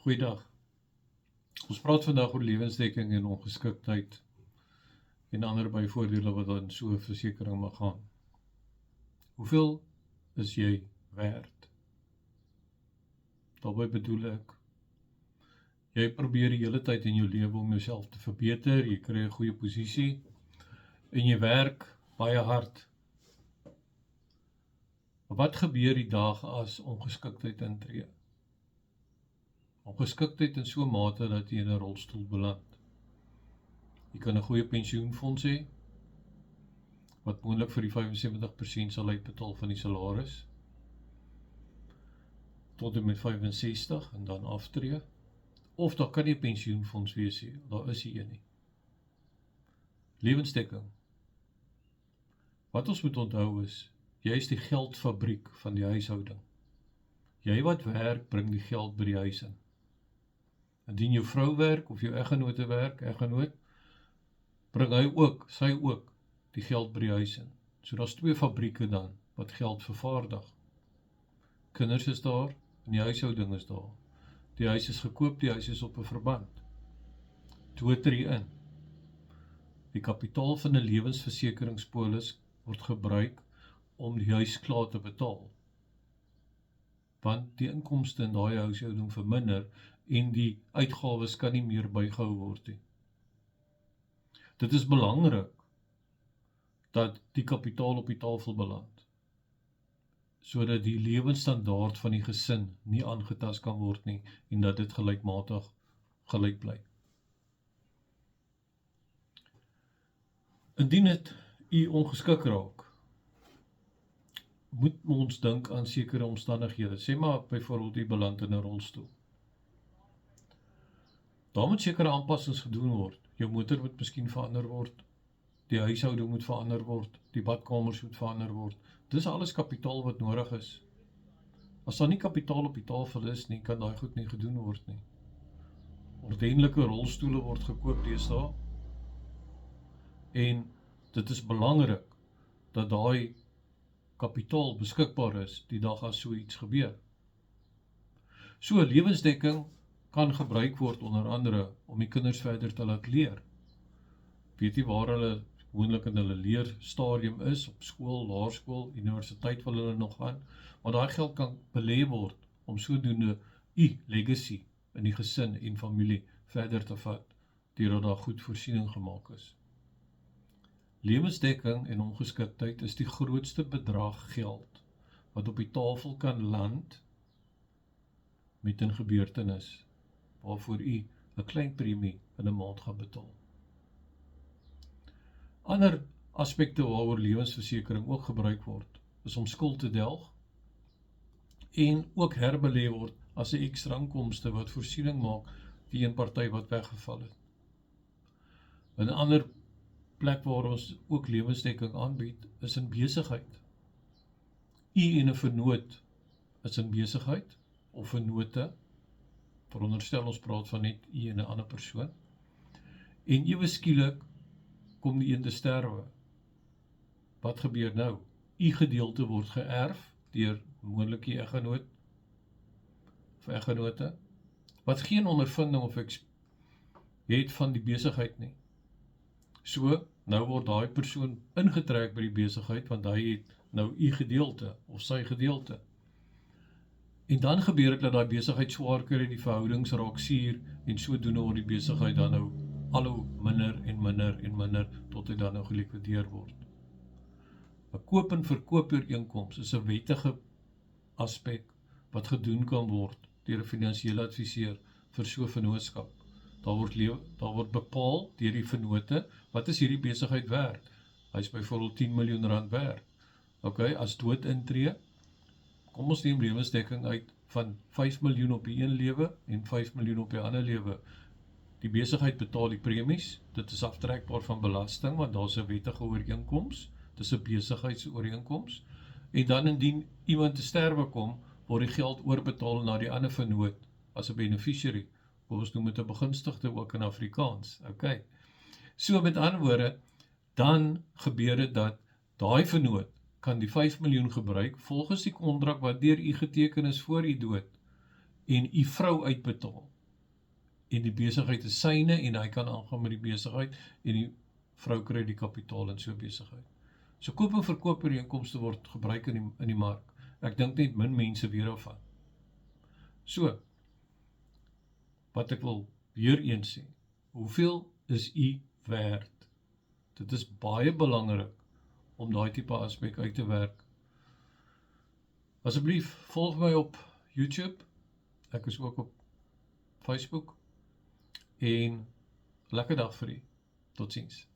Goeiedag. Ons praat vandag oor lewensdekking en ongeskiktheid en ander byvoordele wat in so 'n versekering mag gaan. Hoeveel is jy werd? Daarby bedoel ek, jy probeer die hele tyd in jou lewe om jouself te verbeter, jy kry 'n goeie posisie en jy werk baie hard. Wat gebeur die dag as ongeskiktheid intree? Ongeskiktheid in so 'n mate dat jy in 'n rolstoel beland. Jy kan 'n goeie pensioenfonds hê, wat moontlik vir die 75% sal uitbetaal van die salaris, tot en met 65 en dan aftree, of daar kan nie 'n pensioenfonds wees nie, daar is nie een nie. Lewensdekking. Wat ons moet onthou is, jy is die geldfabriek van die huishouding. Jy wat werk, bring die geld by die huis in. Indien jou vrou werk, of jou eggenote werk, bring sy ook, die geld by die huis in. So daar's twee fabrieke dan, wat geld vervaardig. Kinders is daar, en die huishouding is daar. Die huis is gekoop, die huis is op 'n verband. Dood tree in. Die kapitaal van 'n lewensversekeringspolis word gebruik om die huis klaar te betaal. Want die inkomste in daai huishouding verminder en die uitgawes kan nie meer bygehou word nie. Dit is belangrik dat die kapitaal op die tafel beland, sodat die lewensstandaard van die gesin nie aangetast kan word nie en dat dit gelykmatig gelyk bly. Indien dit u ongeskik raak, moet ons dink aan sekere omstandighede. Sê maar byvoorbeeld u beland in 'n rolstoel. Daar moet sekere aanpassings gedoen word. Jou motor moet miskien verander word, die huishouding moet verander word, die badkamers moet verander word. Dis alles kapitaal wat nodig is. As daar nie kapitaal op die tafel is nie, kan daai goed nie gedoen word nie. Ordentlike rolstoele word gekoop deesdae, en dit is belangrik dat daai kapitaal beskikbaar is die dag as so iets gebeur. So lewensdekking kan gebruik word onder andere om die kinders verder te laat leer. Weet jy waar hulle moontlik in hulle leerstadium is, op skool, laerskool, universiteit wil hulle nog gaan, maar daai geld kan belê word om sodoende legacy in die gesin en familie verder te vat, deurdat daar goed voorsiening gemaak is. Lewensdekking en ongeskiktheid is die grootste bedrag geld wat op die tafel kan land met 'n gebeurtenis waarvoor u 'n klein premie in 'n maand gaan betaal. Ander aspekte waaroor lewensversekering ook gebruik word, is om skuld te delg en ook herbelê word as 'n ekstra inkomste wat voorsiening maak die een party wat weggeval het. 'n ander plek waar ons ook lewensdekking aanbied, is in besigheid. U en 'n vennoot is in besigheid, of vennote, veronderstel ons praat van net u en 'n ander persoon, en ewe skielik kom die een te sterwe. Wat gebeur nou? U gedeelte word geërf deur moontlik die eggenoot of eggenote, wat geen ondervinding of het van die besigheid nie. So, nou word daai persoon ingetrek by die besigheid, want hy het nou u gedeelte, of sy gedeelte. En dan gebeur dit dat daai besigheid swaar kry en die verhoudings raak suur, en sodoende word die besigheid dan nou al hoe minder en minder en minder, tot dit dan nou gelikwideer word. 'n Koop en verkoop ooreenkoms is 'n wettige aspek wat gedoen kan word deur 'n finansiële adviseur vir so 'n vennootskap. Daar word bepaal deur die vennote, wat is hierdie besigheid werd? Hy is byvoorbeeld 10 miljoen rand werd. As dood intree, kom ons neem lewensdekking uit van 5 miljoen op die een lewe en 5 miljoen op die ander lewe. Die besigheid betaal die premies, dit is aftrekbaar van belasting, want daar is 'n wettige ooreenkoms, dit is 'n besigheidsooreenkoms, en dan indien iemand te sterwe kom, word die geld oorbetaal na die ander vennoot as 'n beneficiary. Ons noem dit 'n begunstigde ook in Afrikaans. So met ander woorde, dan gebeur dit dat daai vennoot kan die 5 miljoen gebruik volgens die kontrak wat deur u geteken is voor u dood en u vrou uitbetaal. en die besigheid is syne en hy kan aangaan met die besigheid en die vrou kry die kapitaal in so 'n besigheid. So koop en verkoop ooreenkomste word gebruik in die mark. Ek dink net min mense weet daarvan. So, wat ek wil weer eens sê, hoeveel is u werd? Dit is baie belangrik om daai tipe aspek uit te werk. Asseblief, volg my op YouTube, ek is ook op Facebook, en lekker dag vir u. Totsiens.